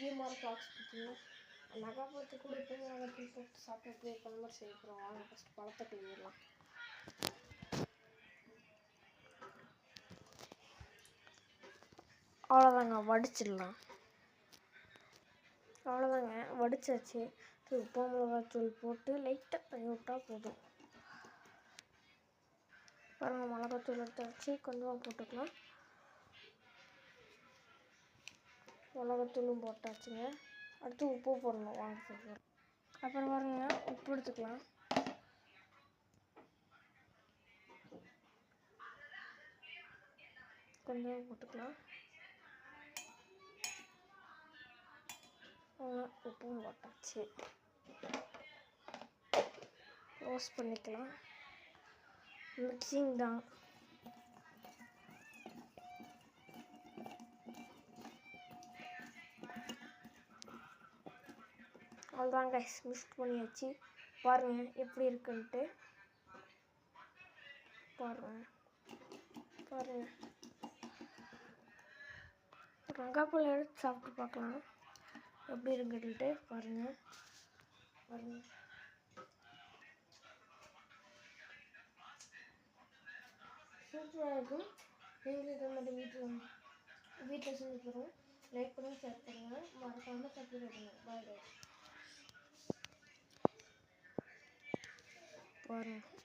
முக்கியமான ப்ராடக்ட்ஸ் பார்த்தீங்கன்னா நகாப்பழத்தை கூட இப்போ மிளகாத்தூள் போட்டு சாப்பிட்டு எப்படி இருக்கிற மாதிரி செய்யப்படுறோம். வாங்க ஃபஸ்ட்டு பழத்தை கழுவிடலாம். அவ்வளோதாங்க, வடிச்சிடலாம். அவ்வளோதாங்க, வடிச்சாச்சு. உப்பு மிளகாத்தூள் போட்டு லைட்டாக தண்ணி விட்டால் போதும். பாருங்கள், மிளகாத்தூள் எடுத்து வச்சு கொஞ்சமாக போட்டுக்கலாம். மிளகாத்தூளும் போட்டாச்சுங்க. அடுத்து உப்பு போடணும். வாங்க போடுறோம். அப்புறம் பாருங்க, உப்பு எடுத்துக்கலாம். கொஞ்சம் போட்டுக்கலாம். உப்பும் போட்டாச்சு. க்ளோஸ் பண்ணிக்கலாம். மிக்சிங் தான். அவ்வளோதாங்க, மிக்ஸ் பண்ணியாச்சு. பாருங்கள் எப்படி இருக்குன்ட்டு. பாருங்கள் நகாப்பழம் எடுத்து சாப்பிட்டு பார்க்கலாம் எப்படி இருக்குன்ட்டு. பாருங்கள் சூப்பராக இருக்கும். நீங்களும் இதே மாதிரி வீட்டில் செஞ்சு தருவோம். லைக் பண்ணி ஷேர் பண்ணுங்கள். மறக்காமல் சப்ஸ்கிரைப் பண்ணுங்கள். பாய் பாய். பாருங்கள்.